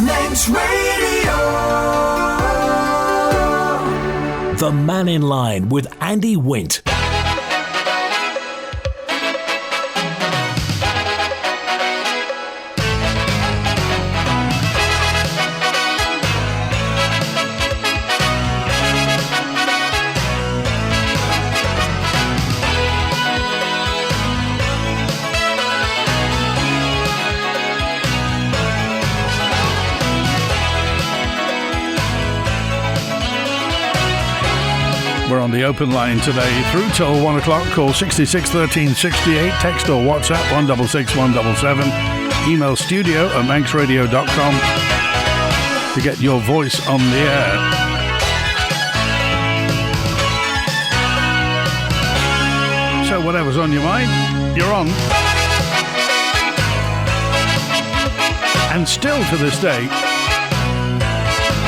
Manx Radio. The Mannin Line with Andy Wint. We're on the open line today through till 1 o'clock. Call 66 13 68. Text or WhatsApp 166 177. Email studio@manxradio.com to get your voice on the air. So whatever's on your mind, you're on. And still to this day,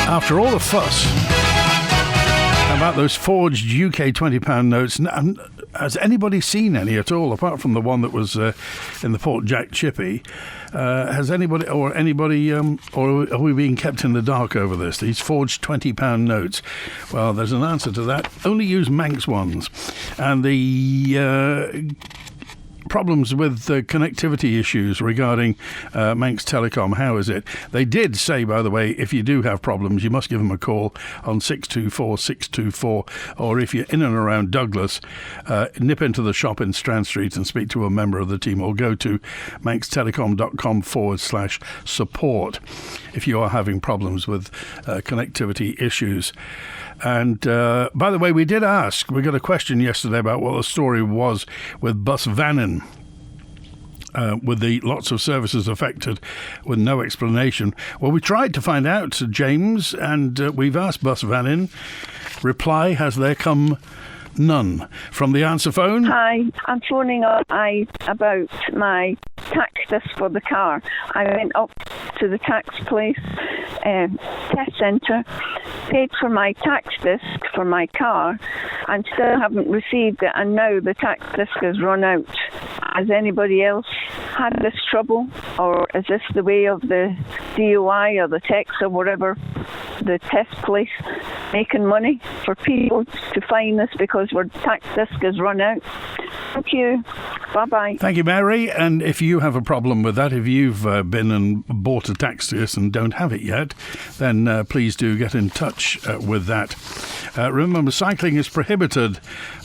after all the fuss about those forged UK £20 notes, has anybody seen any at all, apart from the one that was in the Port Jack Chippy? Has anybody, or are we being kept in the dark over this? These forged £20 notes. Well, there's an answer to that. Only use Manx ones. And the problems with connectivity issues regarding Manx Telecom. How is it? They did say, by the way, if you do have problems, you must give them a call on 624 624, or if you're in and around Douglas, nip into the shop in Strand Street and speak to a member of the team, or go to manxtelecom.com/support if you are having problems with connectivity issues. And by the way, we got a question yesterday about what the story was with Bus Vannin, with the lots of services affected with no explanation. Well, we tried to find out, James, and we've asked Bus Vannin. Reply, has there come none? From the answer phone. Hi, I'm phoning up about my tax disc for the car. I went up to the tax place, test centre, paid for my tax disc for my car, and still haven't received it, and now the tax disc has run out. Has anybody else had this trouble, or is this the way of the DOI or the tax or whatever, the test place, making money for people to find this because our tax disc has run out? Thank you. Bye-bye. Thank you, Mary. And if you have a problem with that, if you've been and bought a tax disc and don't have it yet, then please do get in touch with that. Remember, cycling is prohibited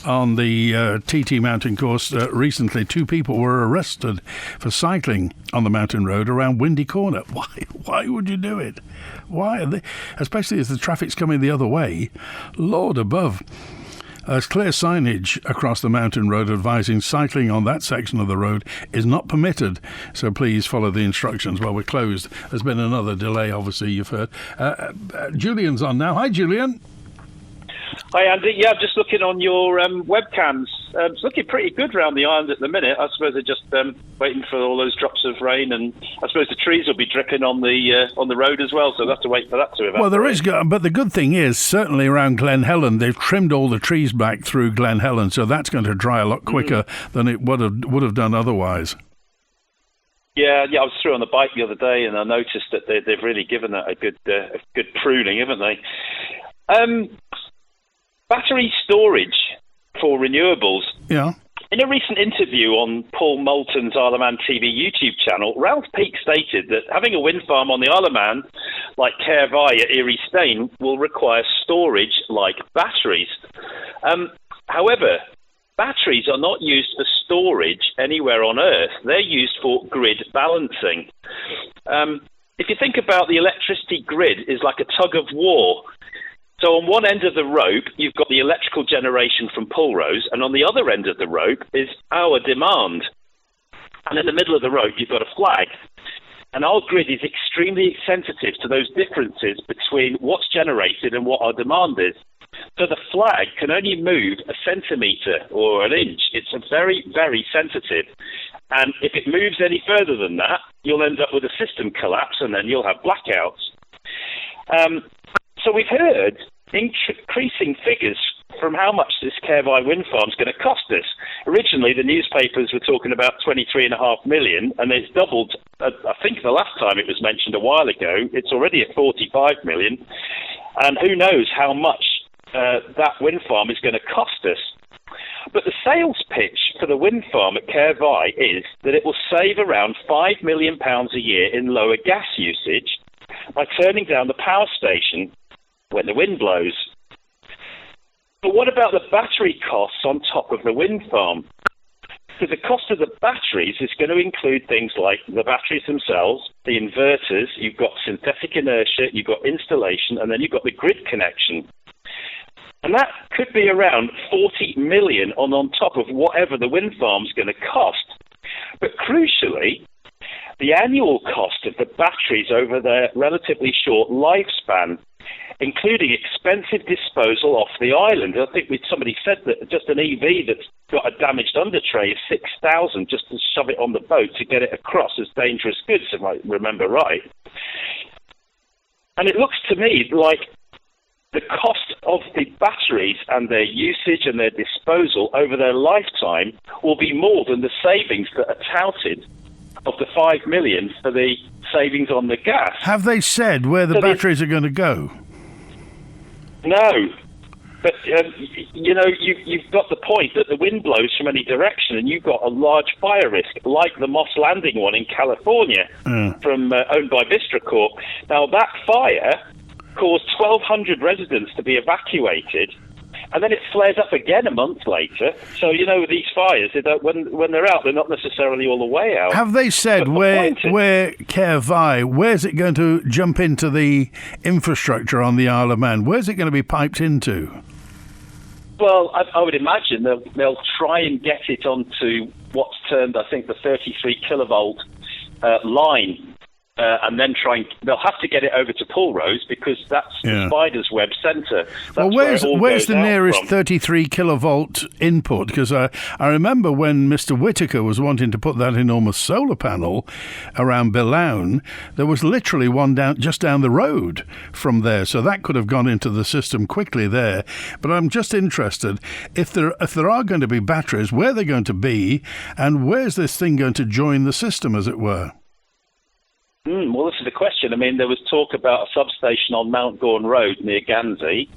on the TT mountain course. Recently, 2 people were arrested for cycling on the mountain road around Windy Corner. Why would you do it? Why? Especially as the traffic's coming the other way. Lord above. There's clear signage across the mountain road advising cycling on that section of the road is not permitted, so please follow the instructions. Well, we're closed. There's been another delay, obviously, you've heard. Julian's on now. Hi, Julian. Hi, Andy. Yeah, I'm just looking on your webcams. It's looking pretty good around the island at the minute. I suppose they're just waiting for all those drops of rain, and I suppose the trees will be dripping on the road as well, so they'll have to wait for that to evaporate. Well, there is, but the good thing is, certainly around Glen Helen, they've trimmed all the trees back through Glen Helen, so that's going to dry a lot quicker than it would have done otherwise. Yeah, I was through on the bike the other day, and I noticed that they've really given that a good pruning, haven't they? Battery storage for renewables. Yeah. In a recent interview on Paul Moulton's Isle of Man TV YouTube channel, Ralph Peake stated that having a wind farm on the Isle of Man, like Caervai at Erie Staine, will require storage like batteries. However, batteries are not used for storage anywhere on Earth. They're used for grid balancing. If you think about the electricity grid is like a tug of war. So on one end of the rope, you've got the electrical generation from Pulrose, and on the other end of the rope is our demand. And in the middle of the rope, you've got a flag. And our grid is extremely sensitive to those differences between what's generated and what our demand is. So the flag can only move a centimetre or an inch. It's a very, very sensitive. And if it moves any further than that, you'll end up with a system collapse, and then you'll have blackouts. So we've heard increasing figures from how much this Caervai wind farm is going to cost us. Originally, the newspapers were talking about 23.5 million, and it's doubled I think the last time it was mentioned a while ago, it's already at 45 million. And who knows how much that wind farm is going to cost us. But the sales pitch for the wind farm at Caervai is that it will save around £5 million a year in lower gas usage by turning down the power station when the wind blows. But what about the battery costs on top of the wind farm? Because the cost of the batteries is going to include things like the batteries themselves, the inverters, you've got synthetic inertia, you've got installation, and then you've got the grid connection. And that could be around 40 million on top of whatever the wind farm's going to cost. But crucially, the annual cost of the batteries over their relatively short lifespan, including expensive disposal off the island. I think somebody said that just an EV that's got a damaged under tray is 6,000 just to shove it on the boat to get it across as dangerous goods, if I remember right. And it looks to me like the cost of the batteries and their usage and their disposal over their lifetime will be more than the savings that are touted of the 5 million for the savings on the gas. Have they said where the batteries are going to go? No. But, you've got the point that the wind blows from any direction and you've got a large fire risk, like the Moss Landing one in California, from owned by Vistracorp. Now, that fire caused 1,200 residents to be evacuated, and then it flares up again a month later. So, these fires, when they're out, they're not necessarily all the way out. Have they said where Caervai, where's it going to jump into the infrastructure on the Isle of Man? Where's it going to be piped into? Well, I would imagine they'll try and get it onto what's termed, I think, the 33 kilovolt line. And then they'll have to get it over to Pulrose because that's the Spider's Web centre. Well, where's the nearest 33 kilovolt input? Because I remember when Mr. Whittaker was wanting to put that enormous solar panel around Bilown, there was literally one just down the road from there. So that could have gone into the system quickly there. But I'm just interested, if there are going to be batteries, where they're going to be, and where's this thing going to join the system, as it were? Well, this is the question. I mean, there was talk about a substation on Mount Gorn Road near Guernsey,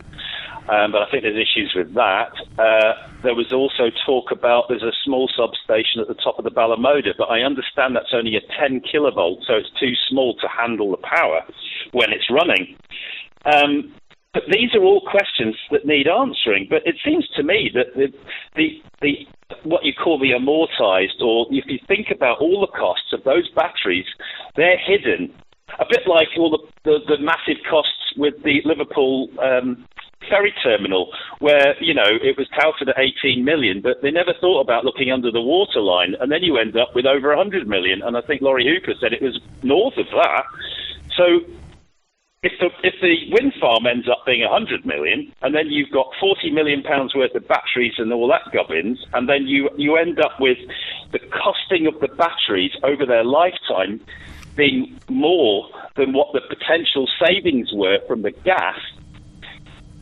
but I think there's issues with that. There was also talk about there's a small substation at the top of the Balamoda, but I understand that's only a 10 kilovolt, so it's too small to handle the power when it's running. But these are all questions that need answering. But it seems to me that the what you call the amortized, or if you think about all the costs of those batteries, they're hidden. A bit like all the massive costs with the Liverpool ferry terminal, where, it was touted at 18 million, but they never thought about looking under the waterline, and then you end up with over 100 million, and I think Laurie Hooper said it was north of that. So if the wind farm ends up being 100 million, and then you've got 40 million pounds worth of batteries and all that gubbins, and then you end up with the costing of the batteries over their lifetime being more than what the potential savings were from the gas,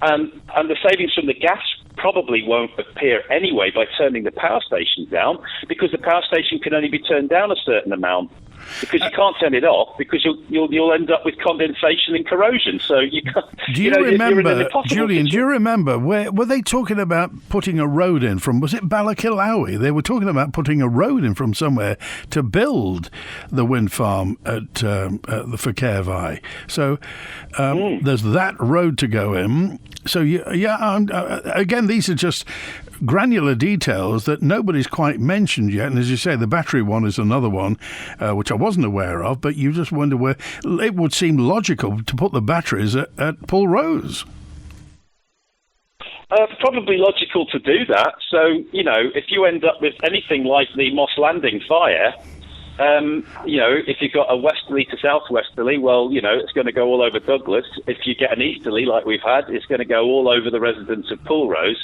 and the savings from the gas probably won't appear anyway by turning the power station down, because the power station can only be turned down a certain amount. Because you can't turn it off, because you'll end up with condensation and corrosion. So you can't. Do you remember, Julian? Do you remember where were they talking about putting a road in from? Was it Balakillawi? They were talking about putting a road in from somewhere to build the wind farm for Caervai. So there's that road to go in. So again, these are just granular details that nobody's quite mentioned yet. And as you say, the battery one is another one, which I wasn't aware of, but you just wonder where it would seem logical to put the batteries at Pulrose. Probably logical to do that. So, if you end up with anything like the Moss Landing fire, if you've got a westerly to southwesterly, well, it's going to go all over Douglas. If you get an easterly like we've had, it's going to go all over the residents of Pulrose.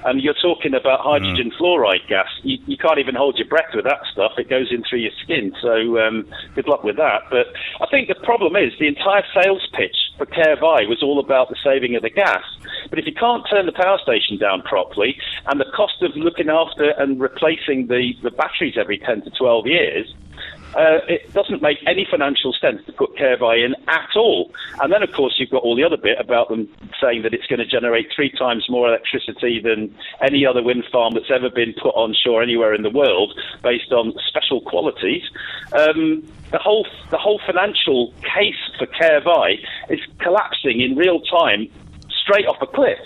And you're talking about hydrogen fluoride gas. You can't even hold your breath with that stuff. It goes in through your skin. So good luck with that. But I think the problem is the entire sales pitch for Caervai was all about the saving of the gas. But if you can't turn the power station down properly, and the cost of looking after and replacing the batteries every 10 to 12 years, it doesn't make any financial sense to put care buy in at all. And then, of course, you've got all the other bit about them saying that it's going to generate 3 times more electricity than any other wind farm that's ever been put onshore anywhere in the world, based on special qualities. The whole financial case for care buy is collapsing in real time, straight off a cliff.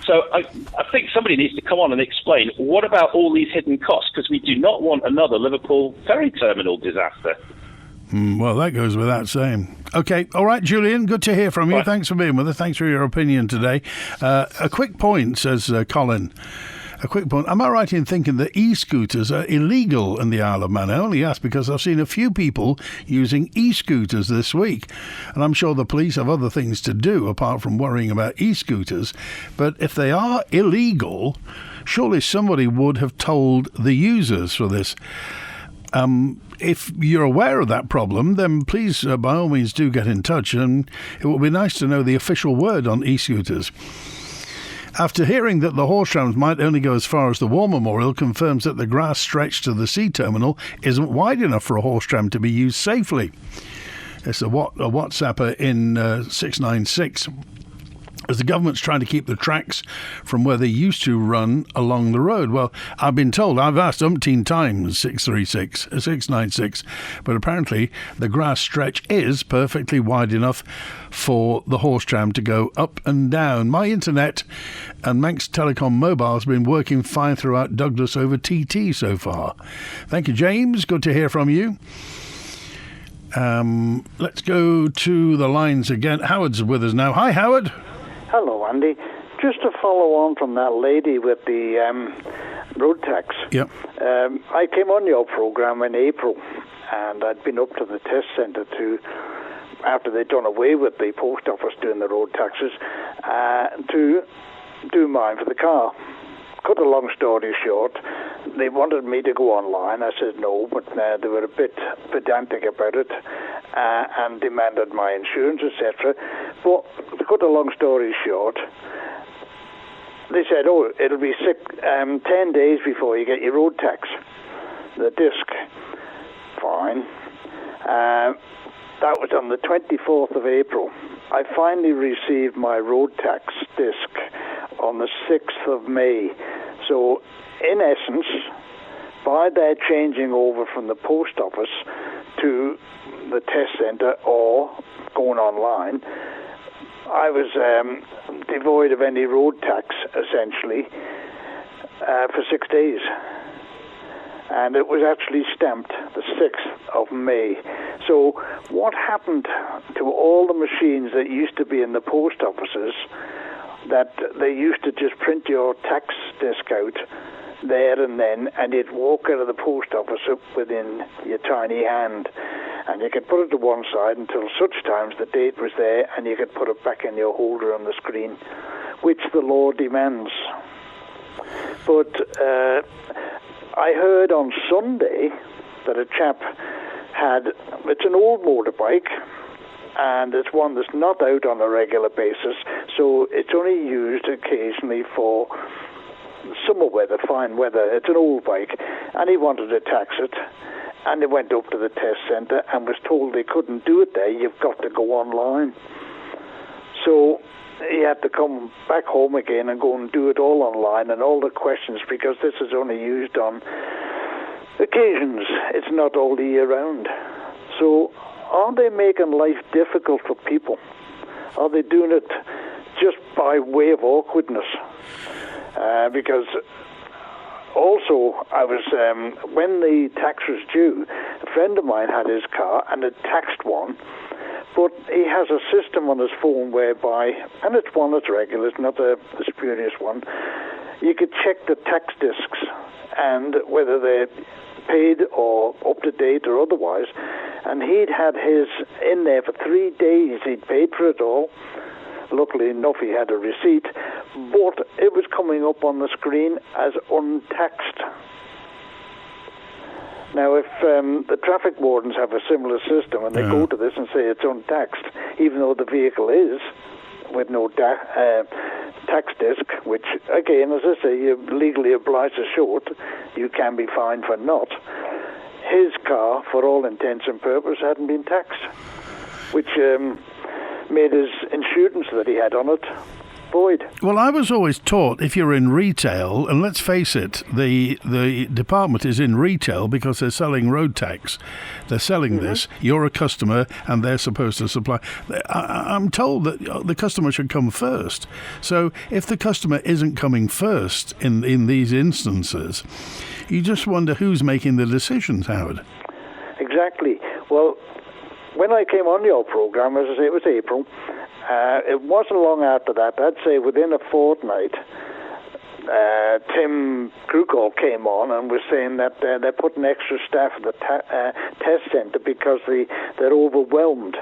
So I think somebody needs to come on and explain, what about all these hidden costs? Because we do not want another Liverpool ferry terminal disaster. Well, that goes without saying. Okay, all right, Julian, good to hear from you. Right. Thanks for being with us. Thanks for your opinion today. A quick point, says Colin. A quick point. Am I right in thinking that e-scooters are illegal in the Isle of Man? I only ask because I've seen a few people using e-scooters this week. And I'm sure the police have other things to do apart from worrying about e-scooters. But if they are illegal, surely somebody would have told the users for this. If you're aware of that problem, then please, by all means, do get in touch. And it would be nice to know the official word on e-scooters. After hearing that the horse trams might only go as far as the War Memorial, confirms that the grass stretch to the sea terminal isn't wide enough for a horse tram to be used safely. It's a WhatsApper in 696. As the government's trying to keep the tracks from where they used to run along the road. Well, I've been told, I've asked umpteen times, 696, but apparently the grass stretch is perfectly wide enough for the horse tram to go up and down. My internet and Manx Telecom Mobile has been working fine throughout Douglas over TT so far. Thank you, James. Good to hear from you. Let's go to the lines again. Howard's with us now. Hi, Howard. Hello, Andy. Just to follow on from that lady with the road tax. Yep. I came on your program in April, and I'd been up to the test centre after they'd done away with the post office doing the road taxes, to do mine for the car. Cut a long story short, they wanted me to go online. I said no, but they were a bit pedantic about it and demanded my insurance, etc. But to cut a long story short, they said, oh, it'll be 10 days before you get your road tax, the disc. Fine. That was on the 24th of April. I finally received my road tax disc on the 6th of May. So, in essence, by their changing over from the post office to the test centre or going online, I was devoid of any road tax, essentially, for 6 days. And it was actually stamped the 6th of May. So what happened to all the machines that used to be in the post offices, that they used to just print your tax disc out there and then, and you'd walk out of the post office up within your tiny hand, and you could put it to one side until such times the date was there, and you could put it back in your holder on the screen, which the law demands. But I heard on Sunday that a chap it's an old motorbike, and it's one that's not out on a regular basis, so it's only used occasionally for summer weather, fine weather. It's an old bike, and he wanted to tax it, and he went up to the test centre and was told they couldn't do it there, you've got to go online. So he had to come back home again and go and do it all online, and all the questions, because this is only used on occasions, it's not all the year round. So are they making life difficult for people? Are they doing it just by way of awkwardness? Because also, I was when the tax was due, a friend of mine had his car and had taxed one, but he has a system on his phone whereby, and it's one that's regular, it's not a spurious one, you could check the tax discs and whether they're paid or up to date or otherwise, and he'd had his in there for 3 days. He'd paid for it all. Luckily enough, he had a receipt, but it was coming up on the screen as untaxed. Now, if the traffic wardens have a similar system and they go to this and say it's untaxed, even though the vehicle is with no tax disc, which, again, as I say, you're legally obliged to show it, you can be fined for not. his car, for all intents and purposes, hadn't been taxed, which made his insurance that he had on it void. Well, I was always taught if you're in retail, and let's face it, the department is in retail because they're selling road tax. They're selling this. You're a customer, and they're supposed to supply. I'm told that the customer should come first. So if the customer isn't coming first in these instances, you just wonder who's making the decisions, Howard. Exactly. Well, when I came on your program, as I say, it was April. It wasn't long after that. I'd say within a fortnight, Tim Krukol came on and was saying that they're putting extra staff at the test centre because they're overwhelmed.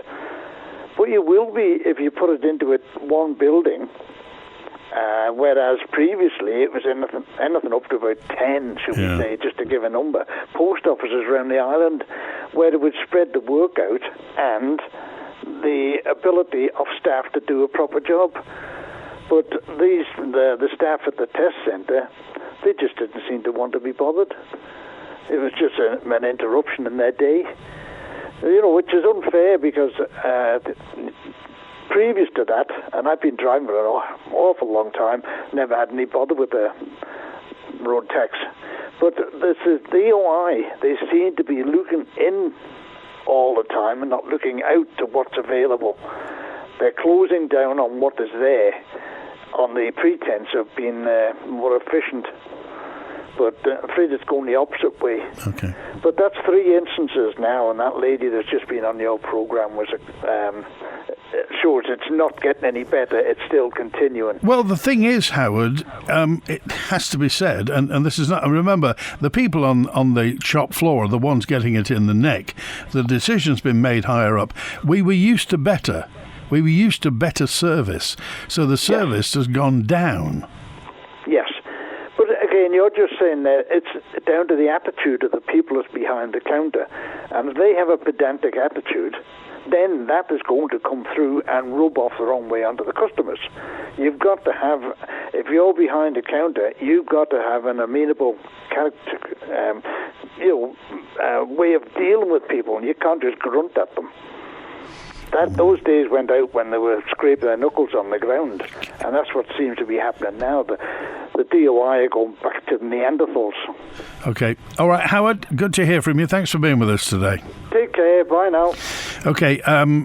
But you will be if you put it into one building, whereas previously it was anything up to about 10, should we say, just to give a number. Post offices around the island where they would spread the work out and the ability of staff to do a proper job. But the staff at the test centre, they just didn't seem to want to be bothered. It was just an interruption in their day, which is unfair because previous to that, and I've been driving for an awful long time, never had any bother with the road tax. But this is DOI. They seem to be looking in all the time and not looking out to what's available. They're closing down on what is there on the pretense of being more efficient. But I'm afraid it's going the opposite way. Okay. But that's 3 instances now, and that lady that's just been on your program was shows it's not getting any better. It's still continuing. Well, the thing is, Howard, it has to be said, and this is not. Remember, the people on the shop floor are the ones getting it in the neck. The decision's been made higher up. We were used to better. We were used to better service, so the service has gone down. Yes. But again, you're just saying that it's down to the attitude of the people that's behind the counter. And if they have a pedantic attitude, then that is going to come through and rub off the wrong way onto the customers. You've got to have, if you're behind the counter, you've got to have an amenable character, way of dealing with people, and you can't just grunt at them. Those days went out when they were scraping their knuckles on the ground, and that's what seems to be happening now. The DOI are going back to the Neanderthals. Okay. All right, Howard, good to hear from you. Thanks for being with us today. Take care. Bye now. Okay.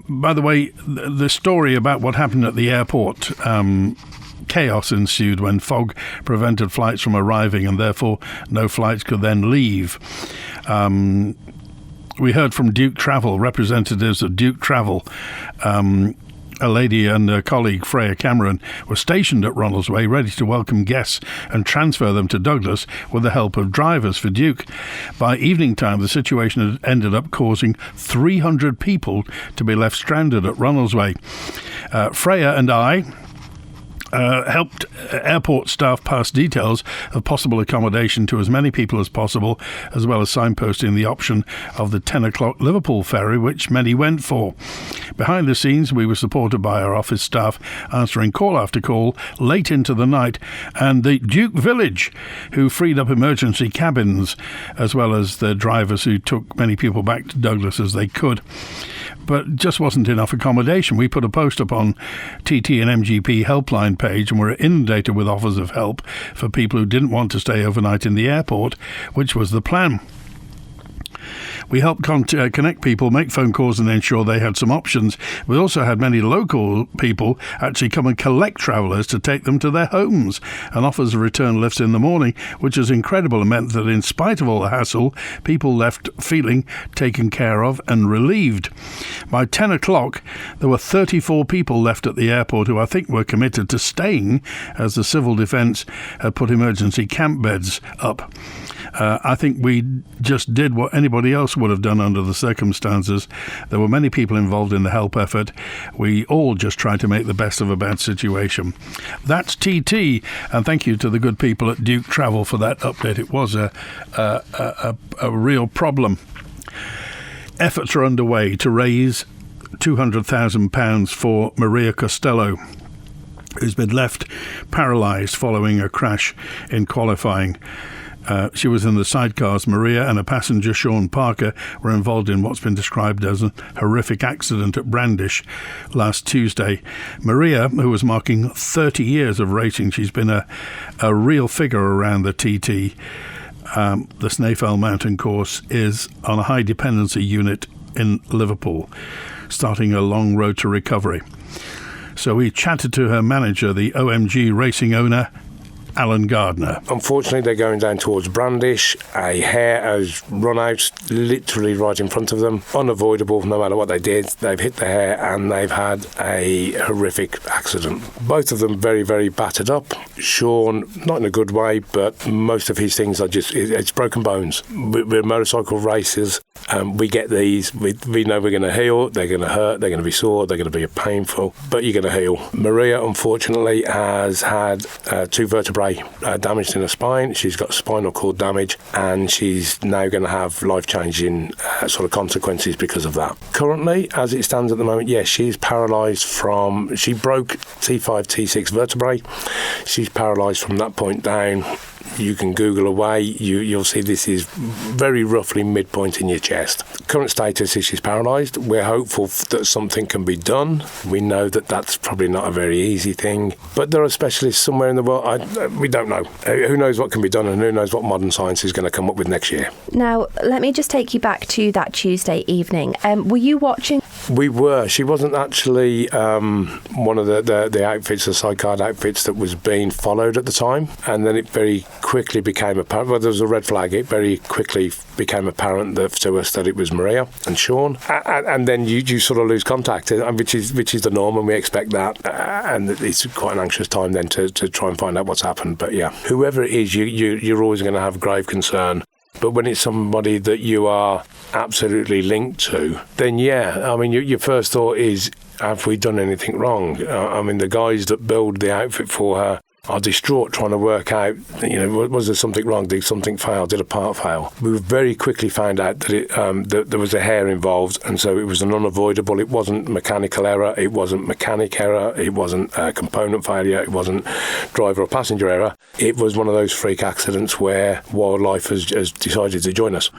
By the way, the story about what happened at the airport, chaos ensued when fog prevented flights from arriving, and therefore no flights could then leave. We heard from Duke Travel, representatives of Duke Travel. A lady and a colleague, Freya Cameron, were stationed at Ronaldsway, ready to welcome guests and transfer them to Douglas with the help of drivers for Duke. By evening time, the situation had ended up causing 300 people to be left stranded at Ronaldsway. Freya and I helped airport staff pass details of possible accommodation to as many people as possible, as well as signposting the option of the 10 o'clock Liverpool ferry, which many went for. Behind the scenes, we were supported by our office staff, answering call after call late into the night, and the Duke Village, who freed up emergency cabins, as well as the drivers who took many people back to Douglas as they could. But just wasn't enough accommodation. We put a post up on TT and MGP helpline page, and were inundated with offers of help for people who didn't want to stay overnight in the airport, which was the plan. We helped connect people, make phone calls and ensure they had some options. We also had many local people actually come and collect travellers to take them to their homes and offers of return lifts in the morning, which was incredible and meant that in spite of all the hassle, people left feeling taken care of and relieved. By 10 o'clock, there were 34 people left at the airport who I think were committed to staying, as the Civil Defence had put emergency camp beds up. I think we just did what anybody else would have done under the circumstances. There were many people involved in the help effort. We all just tried to make the best of a bad situation. That's TT, and thank you to the good people at Duke Travel for that update. It was a real problem. Efforts are underway to raise £200,000 for Maria Costello, who's been left paralysed following a crash in qualifying. She was in the sidecars. Maria and a passenger, Sean Parker, were involved in what's been described as a horrific accident at Brandish last Tuesday. Maria, who was marking 30 years of racing, she's been a real figure around the TT. The Snaefell Mountain Course is on a high dependency unit in Liverpool, starting a long road to recovery. So we chatted to her manager, the OMG racing owner, Alan Gardner. Unfortunately, they're going down towards Brandish. A hare has run out literally right in front of them. Unavoidable, no matter what they did. They've hit the hare and they've had a horrific accident. Both of them very, very battered up. Sean, not in a good way, but most of his things are it's broken bones. We're motorcycle racers. We get these. We know we're going to heal. They're going to hurt. They're going to be sore. They're going to be painful. But you're going to heal. Maria, unfortunately, has had 2 vertebrae damaged in her spine. She's got spinal cord damage, and she's now going to have life-changing sort of consequences because of that. Currently, as it stands at the moment, yes, she's paralysed from... She broke T5, T6 vertebrae. She's paralysed from that point down. You can Google away. You'll see this is very roughly midpoint in your chest. Current status is she's paralysed. We're hopeful that something can be done. We know that that's probably not a very easy thing. But there are specialists somewhere in the world. We don't know. Who knows what can be done, and who knows what modern science is going to come up with next year. Now, let me just take you back to that Tuesday evening. Were you watching? We were. She wasn't actually one of the outfits, the sidecar outfits that was being followed at the time. And then it very quickly became apparent, well, there was a red flag, it very quickly became apparent to us that it was Maria and Sean. And then you sort of lose contact, which is the norm, and we expect that. And it's quite an anxious time then to try and find out what's happened. But yeah, whoever it is, you're always going to have grave concern. But when it's somebody that you are absolutely linked to, then yeah, I mean, your first thought is, have we done anything wrong? I mean, the guys that build the outfit for her are distraught trying to work out, was there something wrong? Did something fail? Did a part fail? We very quickly found out that that there was a hare involved, and so it was an unavoidable. It wasn't mechanical error. It wasn't mechanic error. It wasn't component failure. It wasn't driver or passenger error. It was one of those freak accidents where wildlife has decided to join us.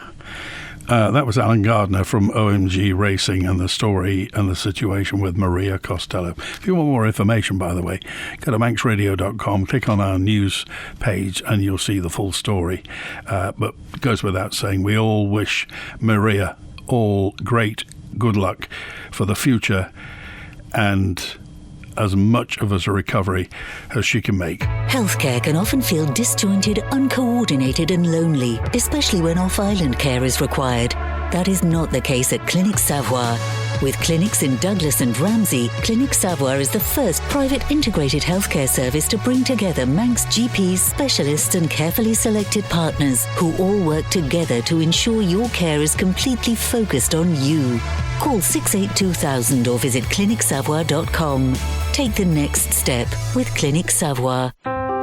That was Alan Gardner from OMG Racing, and the story and the situation with Maria Costello. If you want more information, by the way, go to manxradio.com, click on our news page, and you'll see the full story. But it goes without saying, we all wish Maria all great good luck for the future and as much of a recovery as she can make. Healthcare can often feel disjointed, uncoordinated and lonely, especially when off-island care is required. That is not the case at Clinic Savoie. With clinics in Douglas and Ramsey, Clinic Savoie is the first private integrated healthcare service to bring together Manx GPs, specialists and carefully selected partners who all work together to ensure your care is completely focused on you. Call 682,000 or visit clinicsavoie.com. Take the next step with Clinic Savoie.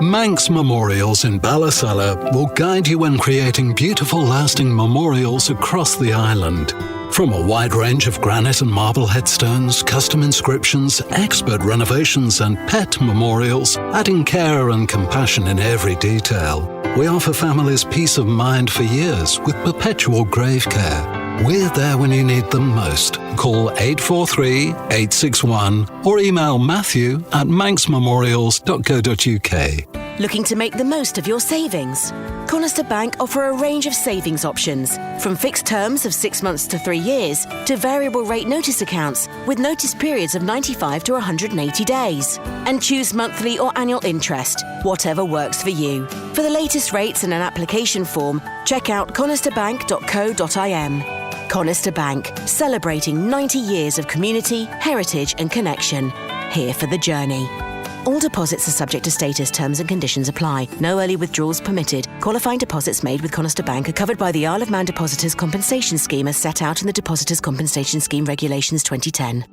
Manx Memorials in Ballasalla will guide you in creating beautiful, lasting memorials across the island. From a wide range of granite and marble headstones, custom inscriptions, expert renovations and pet memorials, adding care and compassion in every detail. We offer families peace of mind for years with perpetual grave care. We're there when you need them most. Call 843-861 or email matthew@manxmemorials.co.uk. Looking to make the most of your savings? Conister Bank offer a range of savings options, from fixed terms of 6 months to 3 years to variable rate notice accounts with notice periods of 95 to 180 days. And choose monthly or annual interest, whatever works for you. For the latest rates and an application form, check out conisterbank.co.im. Conister Bank, celebrating 90 years of community, heritage and connection. Here for the journey. All deposits are subject to status, terms and conditions apply. No early withdrawals permitted. Qualifying deposits made with Conister Bank are covered by the Isle of Man Depositors Compensation Scheme as set out in the Depositors Compensation Scheme Regulations 2010.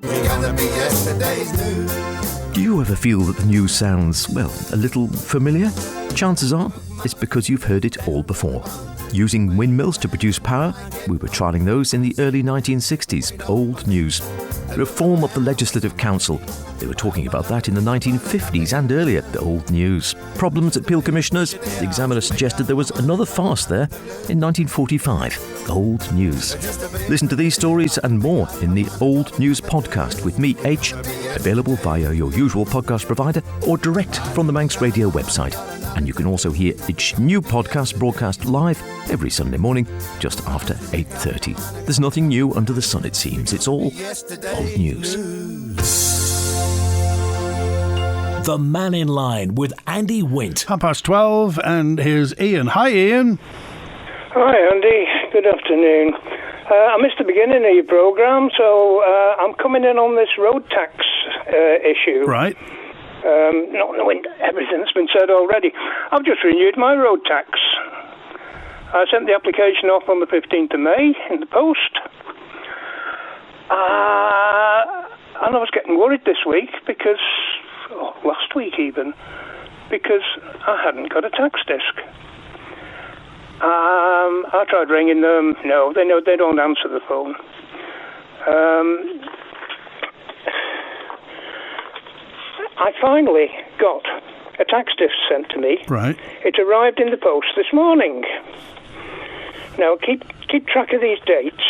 Do you ever feel that the news sounds, well, a little familiar? Chances are it's because you've heard it all before. Using windmills to produce power? We were trialling those in the early 1960s. Old news. Reform of the Legislative Council. They were talking about that in the 1950s and earlier. Old news. Problems at Peel Commissioners? The Examiner suggested there was another farce there in 1945. Old news. Listen to these stories and more in the Old News podcast with me, H, available via your usual podcast provider or direct from the Manx Radio website. And you can also hear each new podcast broadcast live every Sunday morning just after 8:30. There's nothing new under the sun, it seems. It's all old news. The Mannin Line with Andy Wint. 12:30, and here's Ian. Hi, Ian. Hi, Andy. Good afternoon. I missed the beginning of your programme, so I'm coming in on this road tax issue. Right. Not knowing everything that's been said already. I've just renewed my road tax. I sent the application off on the 15th of May in the post. And I was getting worried this week because, last week even, because I hadn't got a tax disc. I tried ringing them. No, they don't answer the phone. I finally got a tax disc sent to me. Right. It arrived in the post this morning. Now, keep track of these dates.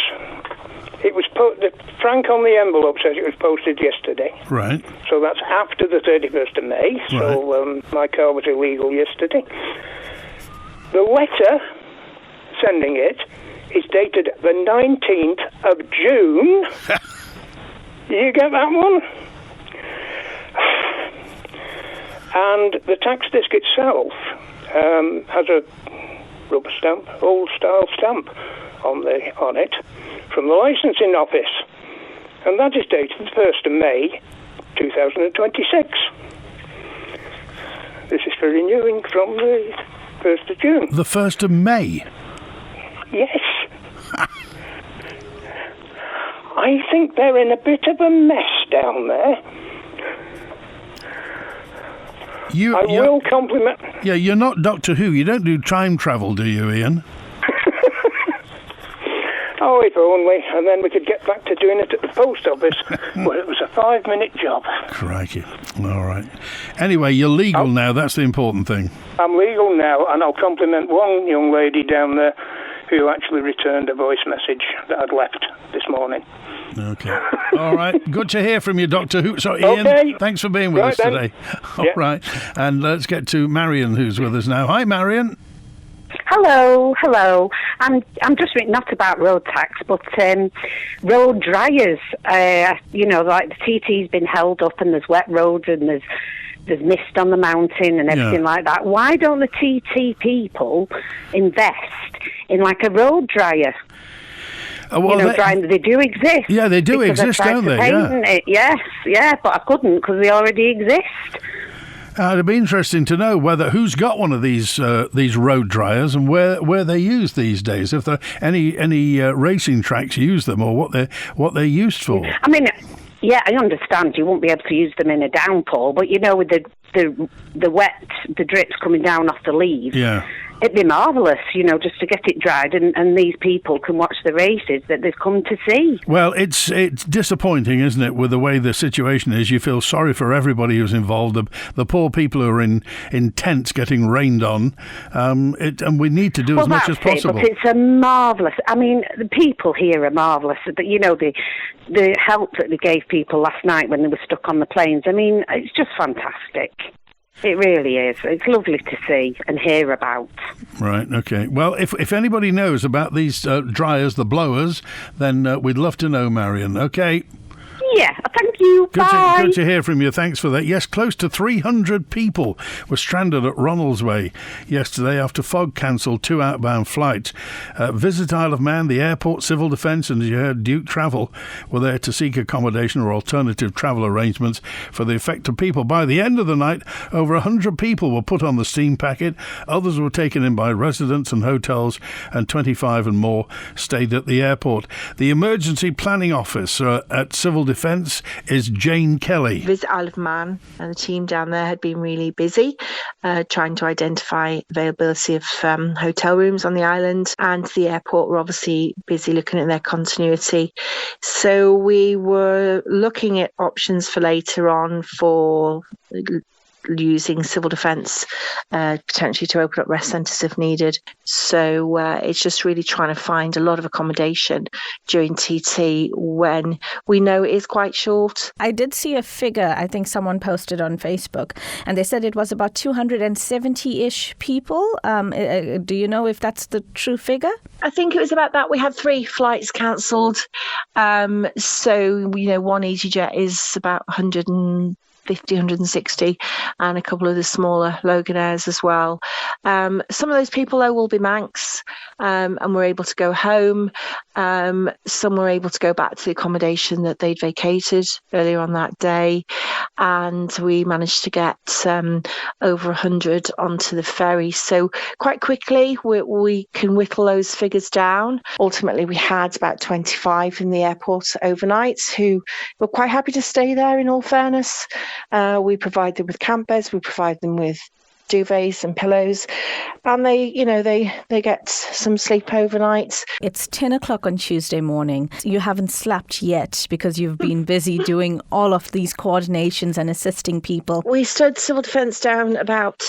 It was the frank on the envelope says it was posted yesterday. Right. So that's after the 31st of May. Right. So my car was illegal yesterday. The letter sending it is dated the 19th of June. You get that one? And the tax disc itself has a rubber stamp, old-style stamp on it from the licensing office. And that is dated the 1st of May, 2026. This is for renewing from the 1st of June. The 1st of May? Yes. I think they're in a bit of a mess down there. I will compliment... Yeah, you're not Doctor Who. You don't do time travel, do you, Ian? Oh, if only. And then we could get back to doing it at the post office, where it was a 5-minute job. Crikey. All right. Anyway, you're legal now. That's the important thing. I'm legal now, and I'll compliment one young lady down there who actually returned a voice message that I'd left this morning. Okay. All right. Good to hear from you, Doctor Who. Sorry, Ian. Okay. Thanks for being with us today. All right. And let's get to Marion, who's with us now. Hi, Marion. Hello. I'm just not about road tax, but road dryers. Like the TT's been held up, and there's wet roads, and there's mist on the mountain and everything like that. Why don't the TT people invest in like a road dryer? They do exist. Yeah, they do exist, don't they? Yeah, but I couldn't because they already exist. It'd be interesting to know who's got one of these road dryers and where they're used these days. If there any racing tracks use them or what they're used for. I mean, yeah, I understand you won't be able to use them in a downpour, but with the wet, the drips coming down off the leaves. Yeah. It'd be marvellous, just to get it dried, and these people can watch the races that they've come to see. Well, it's disappointing, isn't it, with the way the situation is? You feel sorry for everybody who's involved, the poor people who are in tents getting rained on, and we need to do as much as possible. But it's a marvellous... I mean, the people here are marvellous, but, the help that they gave people last night when they were stuck on the planes, I mean, it's just fantastic. It really is. It's lovely to see and hear about. Right, okay. Well, if anybody knows about these dryers, the blowers, then we'd love to know, Marion. Okay. Yeah, thank you. Bye. Good to hear from you. Thanks for that. Yes, close to 300 people were stranded at Ronaldsway yesterday after fog cancelled 2 outbound flights. Visit Isle of Man, the airport, Civil Defence, and as you heard, Duke Travel were there to seek accommodation or alternative travel arrangements for the affected people. By the end of the night, over 100 people were put on the steam packet. Others were taken in by residents and hotels, and 25 and more stayed at the airport. The Emergency Planning Office at Civil Defence is Jane Kelly. Visit Isle of Man, and the team down there had been really busy trying to identify availability of hotel rooms on the island, and the airport were obviously busy looking at their continuity. So we were looking at options for later on for using civil defence potentially to open up rest centres if needed. So it's just really trying to find a lot of accommodation during TT when we know it is quite short. I did see a figure, I think someone posted on Facebook, and they said it was about 270-ish people. Do you know if that's the true figure? I think it was about that. We had 3 flights cancelled. So, one EasyJet is about 160, and a couple of the smaller Loganaires as well. Some of those people, though, will be Manx, and were able to go home. Some were able to go back to the accommodation that they'd vacated earlier on that day. And we managed to get over 100 onto the ferry. So quite quickly, we can whittle those figures down. Ultimately, we had about 25 in the airport overnight who were quite happy to stay there, in all fairness. We provide them with camp beds, we provide them with duvets and pillows, and they get some sleep overnight. It's 10 o'clock on Tuesday morning. You haven't slept yet because you've been busy doing all of these coordinations and assisting people. We stood civil defence down about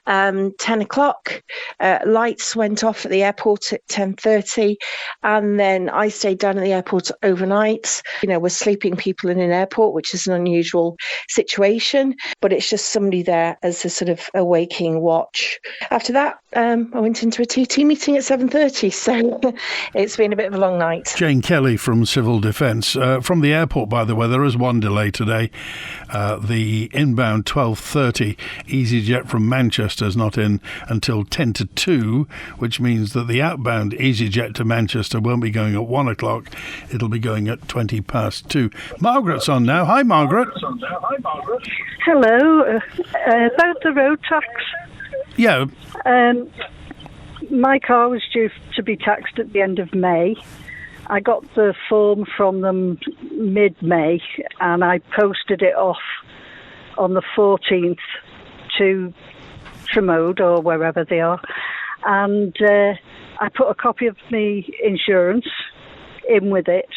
10 o'clock. Lights went off at the airport at 10:30, and then I stayed down at the airport overnight. We're sleeping people in an airport, which is an unusual situation, but it's just somebody there as a sort of awake watch. After that, I went into a TT meeting at 7:30, so it's been a bit of a long night. Jane Kelly from Civil Defence. From the airport, by the way, there is one delay today. The inbound 12:30 EasyJet from Manchester is not in until 10 to 2, which means that the outbound EasyJet to Manchester won't be going at 1 o'clock. It'll be going at 20 past 2. Margaret's on now. Hi, Margaret. Hello. About the road tax. Yeah. My car was due to be taxed at the end of May. I got the form from them mid-May, and I posted it off on the 14th to Tremode or wherever they are. And I put a copy of the insurance in with it.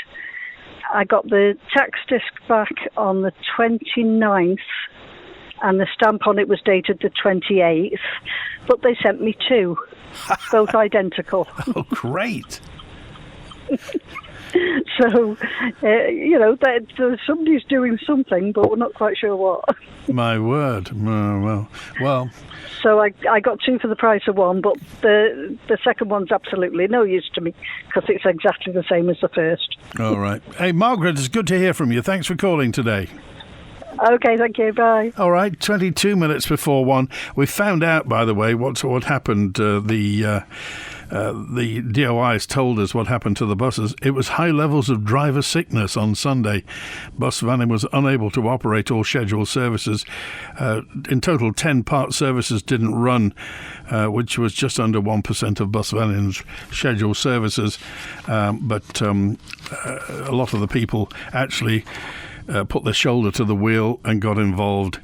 I got the tax disc back on the 29th, and the stamp on it was dated the 28th, but they sent me 2, both identical. Oh, great. So, somebody's doing something, but we're not quite sure what. My word. Well. So I got 2 for the price of 1, but the second one's absolutely no use to me because it's exactly the same as the first. All right. Hey, Margaret, it's good to hear from you. Thanks for calling today. Okay, thank you. Bye. All right, 22 minutes before 1. We found out, by the way, what happened. The DOIs told us what happened to the buses. It was high levels of driver sickness on Sunday. Bus Vannin was unable to operate all scheduled services. In total, 10 part services didn't run, which was just under 1% of Bus Vannin's scheduled services. But a lot of the people actually put their shoulder to the wheel and got involved.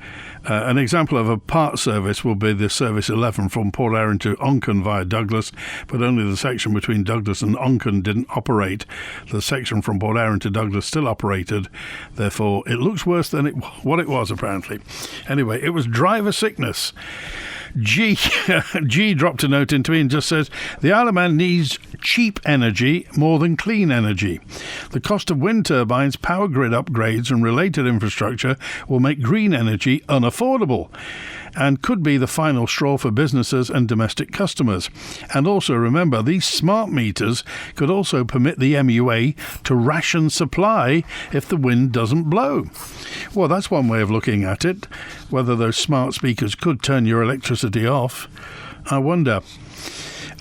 An example of a part service will be the Service 11 from Port Erin to Onchan via Douglas, but only the section between Douglas and Onchan didn't operate. The section from Port Erin to Douglas still operated. Therefore, it looks worse than what it was, apparently. Anyway, it was driver sickness. G dropped a note into me and just says, the Isle of Man needs cheap energy more than clean energy. The cost of wind turbines, power grid upgrades and related infrastructure will make green energy unaffordable and could be the final straw for businesses and domestic customers. And also remember, these smart meters could also permit the MUA to ration supply if the wind doesn't blow. Well, that's one way of looking at it. Whether those smart speakers could turn your electricity off, I wonder.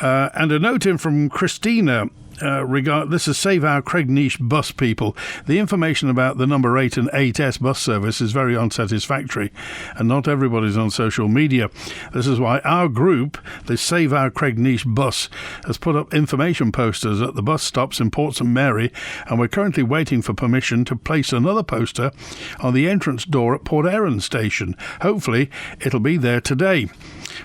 And a note in from Christina. This is Save Our Cregneash bus people. The information about the number 8 and 8S bus service is very unsatisfactory, and not everybody's on social media. This is why our group, the Save Our Cregneash bus, has put up information posters at the bus stops in Port St Mary, and we're currently waiting for permission to place another poster on the entrance door at Port Erin station. Hopefully it'll be there today.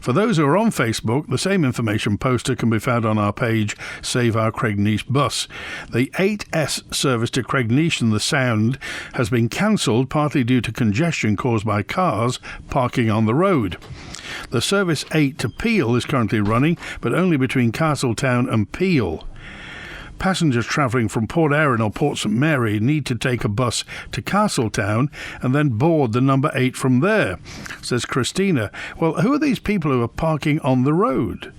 For those who are on Facebook, the same information poster can be found on our page, Save Our Cregneash Bus. The 8S service to Cregneash and the Sound has been cancelled, partly due to congestion caused by cars parking on the road. The service 8 to Peel is currently running, but only between Castletown and Peel. Passengers travelling from Port Erin or Port St Mary need to take a bus to Castletown and then board the number 8 from there, says Christina. Well, who are these people who are parking on the road?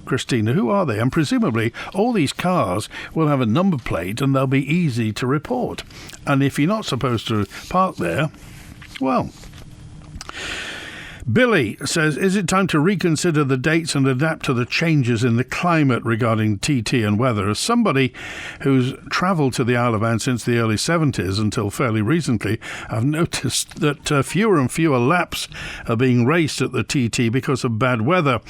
Christina, who are they? And presumably all these cars will have a number plate and they'll be easy to report. And if you're not supposed to park there, well... Billy says, is it time to reconsider the dates and adapt to the changes in the climate regarding TT and weather? As somebody who's travelled to the Isle of Man since the early 70s until fairly recently, I've noticed that fewer and fewer laps are being raced at the TT because of bad weather.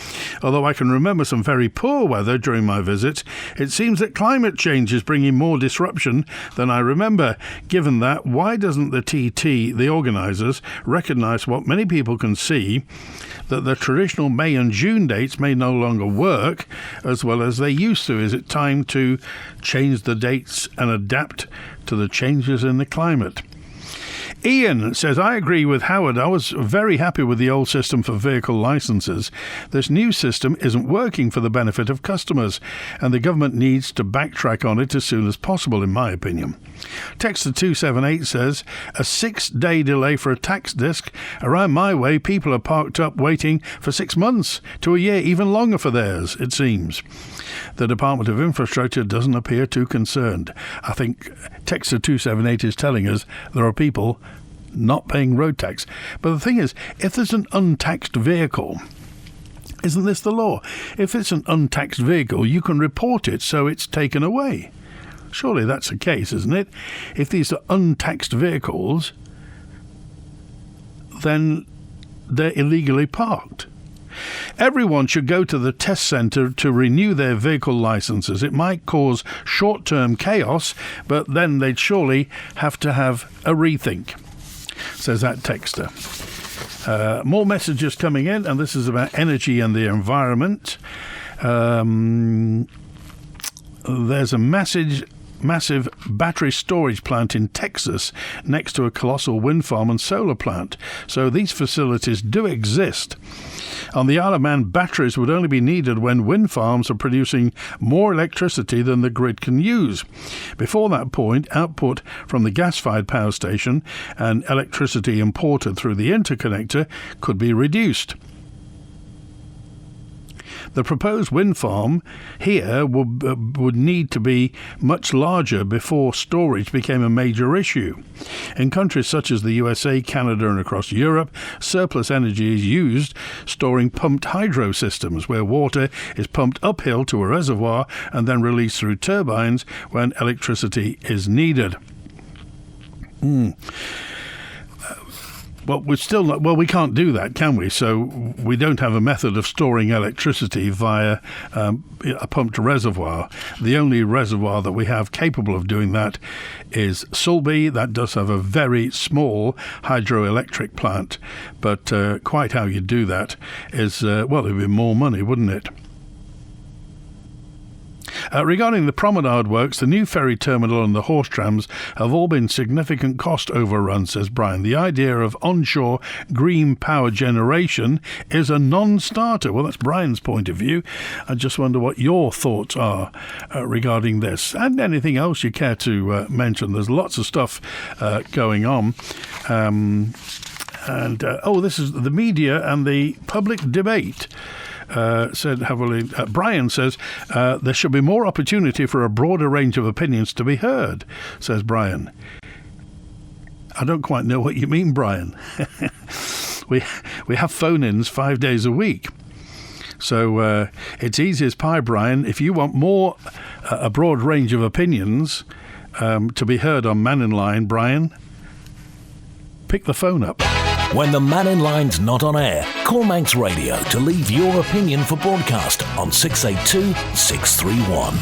Although I can remember some very poor weather during my visits, it seems that climate change is bringing more disruption than I remember. Given that, why doesn't the TT, the organisers, recognise what many people can see, that the traditional May and June dates may no longer work as well as they used to? Is it time to change the dates and adapt to the changes in the climate? Ian says, I agree with Howard. I was very happy with the old system for vehicle licences. This new system isn't working for the benefit of customers, and the government needs to backtrack on it as soon as possible, in my opinion. Texter 278 says, a 6-day delay for a tax disc. Around my way, people are parked up waiting for 6 months to a year, even longer for theirs, it seems. The Department of Infrastructure doesn't appear too concerned. I think Texter 278 is telling us there are people not paying road tax. But the thing is, if there's an untaxed vehicle, isn't this the law? If it's an untaxed vehicle, you can report it so it's taken away. Surely that's the case, isn't it? If these are untaxed vehicles, then they're illegally parked. Everyone should go to the test centre to renew their vehicle licences. It might cause short-term chaos, but then they'd surely have to have a rethink, says that texter. More messages coming in, and this is about energy and the environment. There's a massive battery storage plant in Texas next to a colossal wind farm and solar plant. So these facilities do exist. On the Isle of Man, batteries would only be needed when wind farms are producing more electricity than the grid can use. Before that point, output from the gas-fired power station and electricity imported through the interconnector could be reduced. The proposed wind farm here would need to be much larger before storage became a major issue. In countries such as the USA, Canada and across Europe, surplus energy is used storing pumped hydro systems where water is pumped uphill to a reservoir and then released through turbines when electricity is needed. Well, we can't do that, can we? So we don't have a method of storing electricity via a pumped reservoir. The only reservoir that we have capable of doing that is Sulby. That does have a very small hydroelectric plant, but quite how you do that is, it would be more money, wouldn't it? Regarding the promenade works, the new ferry terminal and the horse trams have all been significant cost overruns, says Brian. The idea of onshore green power generation is a non-starter. Well, that's Brian's point of view. I just wonder what your thoughts are regarding this. And anything else you care to mention. There's lots of stuff going on. This is the media and the public debate. Brian says there should be more opportunity for a broader range of opinions to be heard, says Brian. I don't quite know what you mean, Brian. We have phone-ins 5 days a week. So it's easy as pie, Brian. If you want more, a broad range of opinions to be heard on Mannin Line, Brian, pick the phone up. When the Mannin Line's not on air, call Manx Radio to leave your opinion for broadcast on 682 631.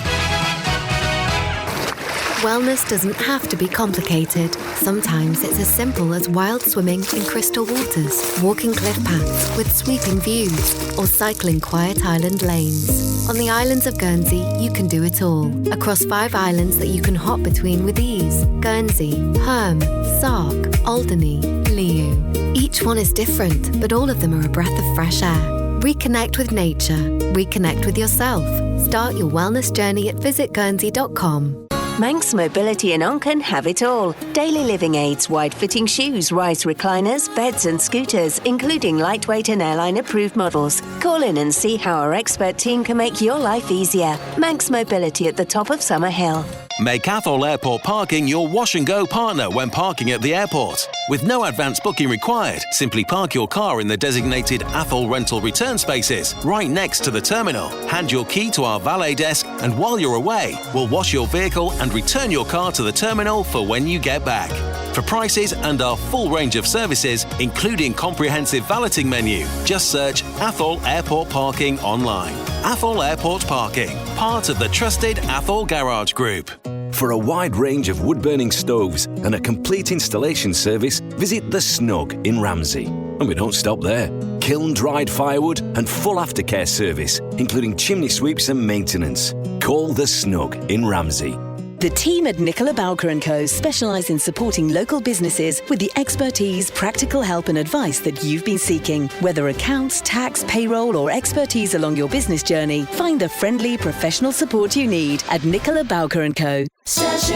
Wellness doesn't have to be complicated. Sometimes it's as simple as wild swimming in crystal waters, walking cliff paths with sweeping views, or cycling quiet island lanes. On the islands of Guernsey, you can do it all. Across 5 islands that you can hop between with ease: Guernsey, Herm, Sark, Alderney, Liu. Each one is different, but all of them are a breath of fresh air. Reconnect with nature. Reconnect with yourself. Start your wellness journey at visitguernsey.com. Manx Mobility in Onken have it all. Daily living aids, wide-fitting shoes, rise recliners, beds and scooters, including lightweight and airline-approved models. Call in and see how our expert team can make your life easier. Manx Mobility at the top of Summer Hill. Make Athol Airport Parking your wash and go partner when parking at the airport. With no advance booking required, simply park your car in the designated Athol rental return spaces right next to the terminal. Hand your key to our valet desk, and while you're away, we'll wash your vehicle and return your car to the terminal for when you get back. For prices and our full range of services, including comprehensive valeting menu, just search Athol Airport Parking online. Athol Airport Parking, part of the trusted Athol Garage Group. For a wide range of wood-burning stoves and a complete installation service, visit The Snug in Ramsey. And we don't stop there. Kiln-dried firewood and full aftercare service, including chimney sweeps and maintenance. Call The Snug in Ramsey. The team at Nicola Bowker & Co. specialise in supporting local businesses with the expertise, practical help and advice that you've been seeking. Whether accounts, tax, payroll or expertise along your business journey, find the friendly, professional support you need at Nicola Bowker & Co. as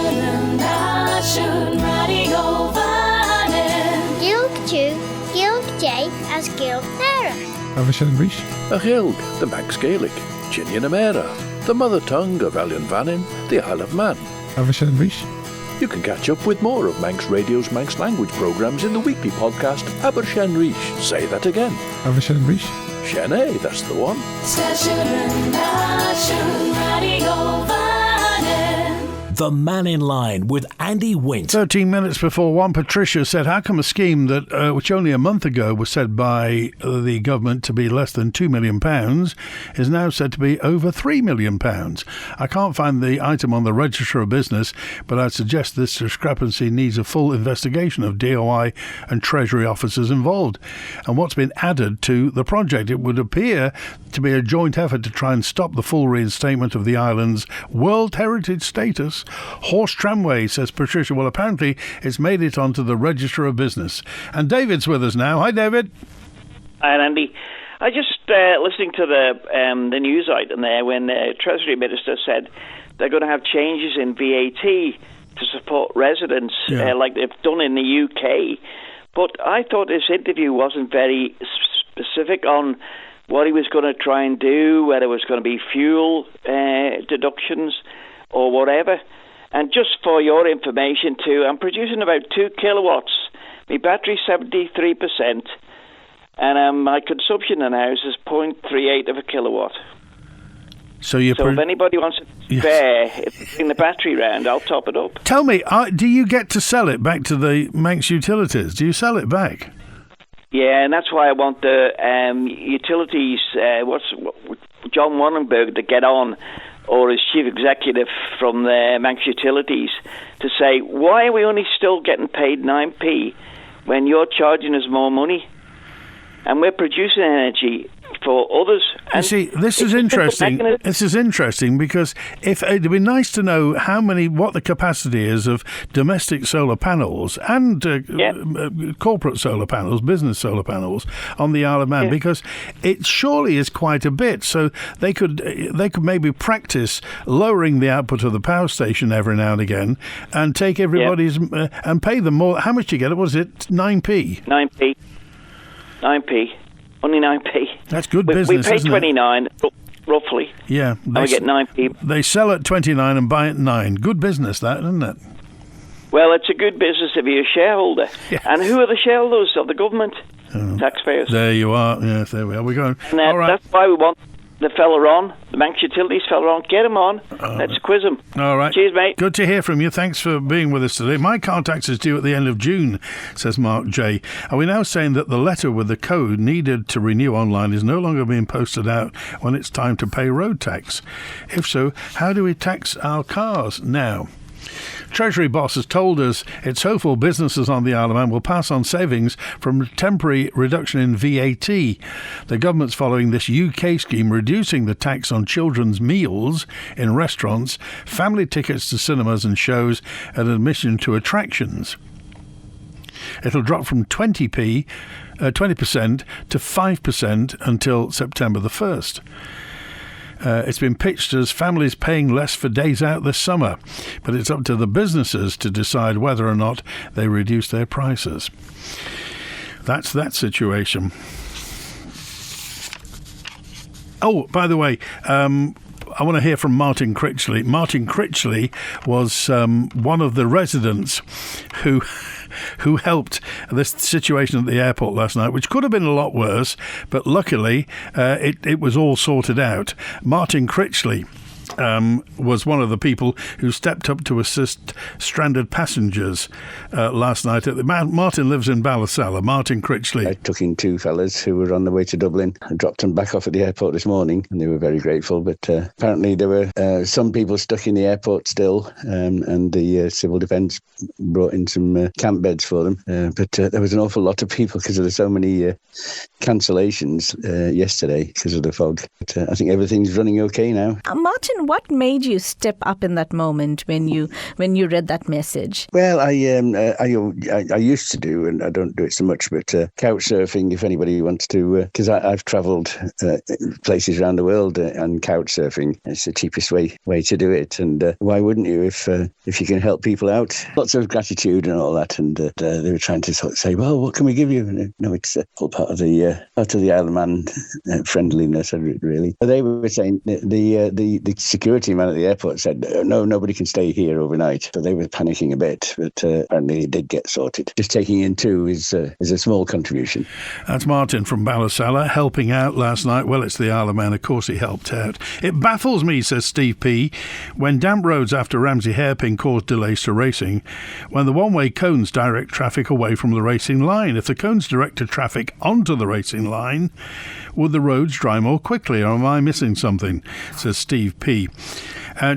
Gilg Nera. Avashanrish. A Gilg, the Manx Gaelic, Chinian Amera, the mother tongue of Elian Vannin, the Isle of Man. Avashanrish. You can catch up with more of Manx Radio's Manx language programmes in the weekly podcast Abershenrish. Say that again. Avashanrish. Shene, that's the one. The Mannin Line with Andy Wint. 13 minutes before 1, Patricia said, how come a scheme that, which only a month ago was said by the government to be less than £2 million, is now said to be over £3 million? I can't find the item on the Register of Business, but I'd suggest this discrepancy needs a full investigation of DOI and Treasury officers involved. And what's been added to the project? It would appear to be a joint effort to try and stop the full reinstatement of the island's World Heritage status. Horse tramway, says Patricia. Well, apparently it's made it onto the Register of Business. And David's with us now. Hi, David. Hi, Andy. I just listening to the news item there when the Treasury Minister said they're going to have changes in VAT to support residents like they've done in the UK. But I thought this interview wasn't very specific on what he was going to try and do, whether it was going to be fuel deductions or whatever. And just for your information too, I'm producing about 2 kilowatts. My battery's 73%, and my consumption in the house is 0.38 of a kilowatt. So if anybody wants to spare, bring the battery round, I'll top it up. Tell me, do you get to sell it back to the Manx Utilities? Do you sell it back? Yeah, and that's why I want the utilities, John Wannenberg to get on, or as chief executive from the Manx Utilities, to say, why are we only still getting paid 9p when you're charging us more money? And we're producing energy for others. You see, this is interesting. This is interesting because it'd be nice to know what the capacity is of domestic solar panels and corporate solar panels, business solar panels on the Isle of Man, because it surely is quite a bit. So they could maybe practice lowering the output of the power station every now and again and take everybody's and pay them more. How much do you get? Was it 9p? 9p. Only 9p. That's good business, we pay isn't 29, roughly. Yeah. And we get 9p. They sell at 29 and buy at 9. Good business, that, isn't it? Well, it's a good business if you're a shareholder. Yeah. And who are the shareholders of the government? Taxpayers. There you are. Yes, there we are. We're going. And that's why we want the fella on, the Manx Utilities fella on. Get him on. Let's quiz him. All right. Cheers, mate. Good to hear from you. Thanks for being with us today. My car tax is due at the end of June, says Mark J. Are we now saying that the letter with the code needed to renew online is no longer being posted out when it's time to pay road tax? If so, how do we tax our cars now? Treasury boss has told us it's hopeful businesses on the Isle of Man will pass on savings from a temporary reduction in VAT. The government's following this UK scheme reducing the tax on children's meals in restaurants, family tickets to cinemas and shows, and admission to attractions. It'll drop from 20% to 5% until September the 1st. It's been pitched as families paying less for days out this summer, but it's up to the businesses to decide whether or not they reduce their prices. That's that situation. Oh, by the way, I want to hear from Martin Critchley. Martin Critchley was one of the residents who helped this situation at the airport last night, which could have been a lot worse, but luckily it was all sorted out. Martin Critchley was one of the people who stepped up to assist stranded passengers last night. Martin lives in Ballasalla. Martin Critchley. I took in two fellas who were on the way to Dublin and dropped them back off at the airport this morning, and they were very grateful. But apparently there were some people stuck in the airport still, and the Civil Defence brought in some camp beds for them. But there was an awful lot of people because there were so many cancellations yesterday because of the fog. But I think everything's running okay now. Martin, what made you step up in that moment when you read that message? Well, I used to do, and I don't do it so much, but couch surfing, if anybody wants to, because I've travelled places around the world and couch surfing. It's the cheapest way to do it, and why wouldn't you if you can help people out? Lots of gratitude and all that, and they were trying to sort of say, well, what can we give you? And, no, it's all part of the Isle of Man friendliness, really. But they were saying the security man at the airport said, no, nobody can stay here overnight. So they were panicking a bit, but apparently it did get sorted. Just taking in two is a small contribution. That's Martin from Ballasalla helping out last night. Well, it's the Isle of Man. Of course he helped out. It baffles me, says Steve P., when damp roads after Ramsey hairpin caused delays to racing, when the one-way cones direct traffic away from the racing line. If the cones directed traffic onto the racing line, would the roads dry more quickly, or am I missing something? Says Steve P.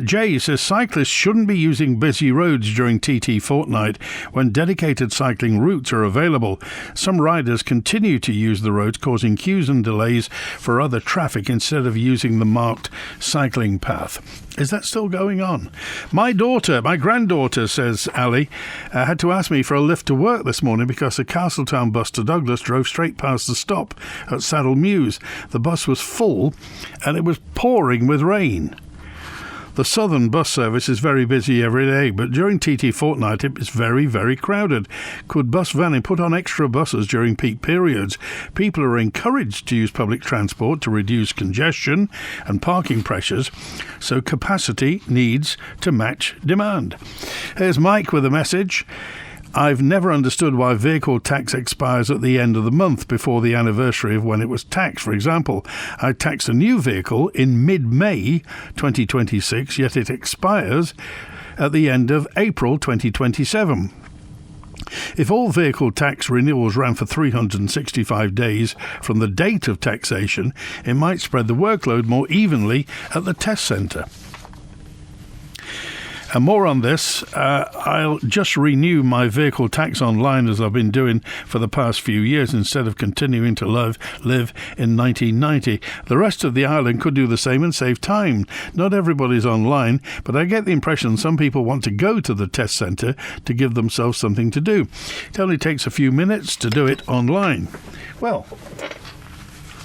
Jay says cyclists shouldn't be using busy roads during TT fortnight when dedicated cycling routes are available. Some riders continue to use the roads, causing queues and delays for other traffic instead of using the marked cycling path. Is that still going on? My granddaughter, says Ali, had to ask me for a lift to work this morning because the Castletown bus to Douglas drove straight past the stop at Saddle Mews. The bus was full and it was pouring with rain. The Southern bus service is very busy every day, but during TT fortnight it is very, very crowded. Could Bus Vanning put on extra buses during peak periods? People are encouraged to use public transport to reduce congestion and parking pressures, so capacity needs to match demand. Here's Mike with a message. I've never understood why vehicle tax expires at the end of the month before the anniversary of when it was taxed. For example, I taxed a new vehicle in mid-May 2026, yet it expires at the end of April 2027. If all vehicle tax renewals ran for 365 days from the date of taxation, it might spread the workload more evenly at the test centre. And more on this, I'll just renew my vehicle tax online as I've been doing for the past few years instead of continuing to live in 1990. The rest of the island could do the same and save time. Not everybody's online, but I get the impression some people want to go to the test centre to give themselves something to do. It only takes a few minutes to do it online. Well,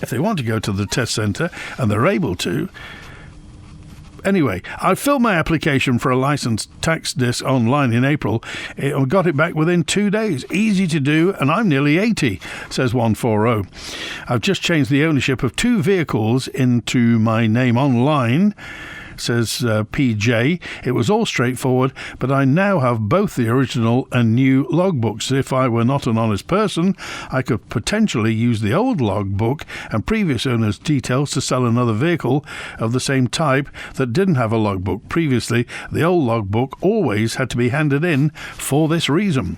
if they want to go to the test centre and they're able to. Anyway, I filled my application for a licensed tax disc online in April. I got it back within 2 days. Easy to do, and I'm nearly 80, says 140. I've just changed the ownership of 2 vehicles into my name online says PJ. It was all straightforward, but I now have both the original and new logbooks. If I were not an honest person, I could potentially use the old logbook and previous owner's details to sell another vehicle of the same type that didn't have a logbook. Previously, the old logbook always had to be handed in for this reason.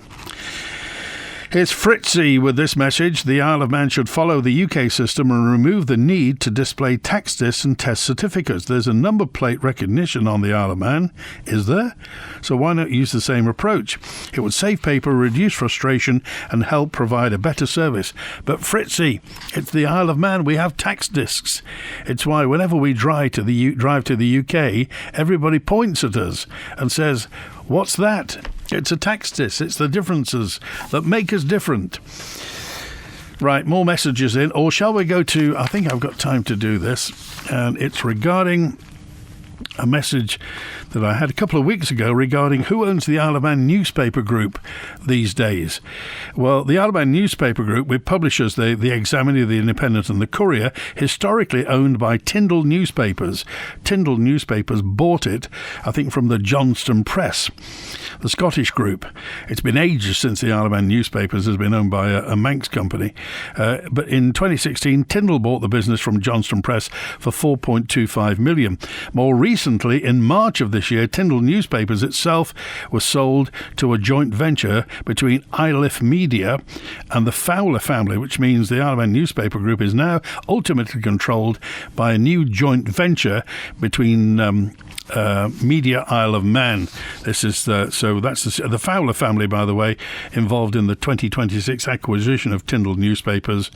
Here's Fritzy with this message. The Isle of Man should follow the UK system and remove the need to display tax discs and test certificates. There's a number plate recognition on the Isle of Man, is there? So why not use the same approach? It would save paper, reduce frustration and help provide a better service. But Fritzy, it's the Isle of Man. We have tax discs. It's why whenever we drive to the UK, everybody points at us and says, "What's that?" It's a tax disc. It's the differences that make us different. Right, more messages in. Or shall we go to, I think I've got time to do this, and it's regarding a message that I had a couple of weeks ago regarding who owns the Isle of Man newspaper group these days. Well, the Isle of Man newspaper group, with publishers, the Examiner, the Independent and the Courier, historically owned by Tyndall Newspapers. Tyndall Newspapers bought it, I think, from the Johnston Press, the Scottish group. It's been ages since the Isle of Man newspapers has been owned by a Manx company. But in 2016, Tyndall bought the business from Johnston Press for $4.25 million. More recently, in March of this year, Tyndall Newspapers itself was sold to a joint venture between Iliff Media and the Fowler family, which means the Isle of Man newspaper group is now ultimately controlled by a new joint venture between Media Isle of Man. This is so that's the Fowler family, by the way, involved in the 2026 acquisition of Tyndall Newspapers.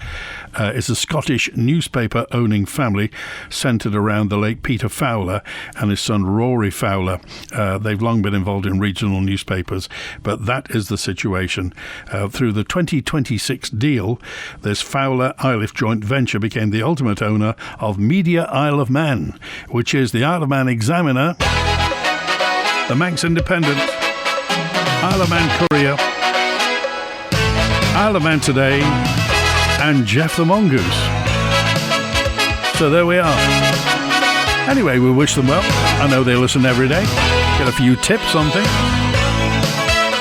It's a Scottish newspaper owning family centred around the late Peter Fowler and his son Rory Fowler. They've long been involved in regional newspapers, but that is the situation. Through the 2026 deal, this Fowler Iliff joint venture became the ultimate owner of Media Isle of Man, which is the Isle of Man Examiner, the Manx Independent, Isle of Man Courier, Isle of Man Today, and Jeff the Mongoose. So there we are. Anyway, we wish them well. I know they listen every day. Get a few tips on things.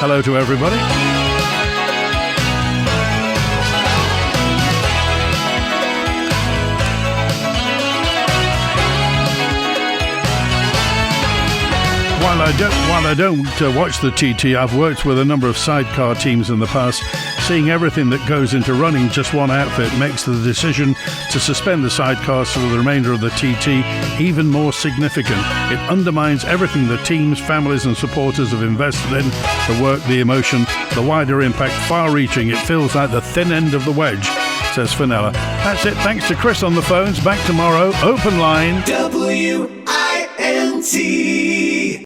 Hello to everybody. While I don't watch the TT, I've worked with a number of sidecar teams in the past. Seeing everything that goes into running just one outfit makes the decision to suspend the sidecars for the remainder of the TT even more significant. It undermines everything the teams, families and supporters have invested in, the work, the emotion, the wider impact, far-reaching. It feels like the thin end of the wedge, says Fenella. That's it. Thanks to Chris on the phones. Back tomorrow. Open line. WINT.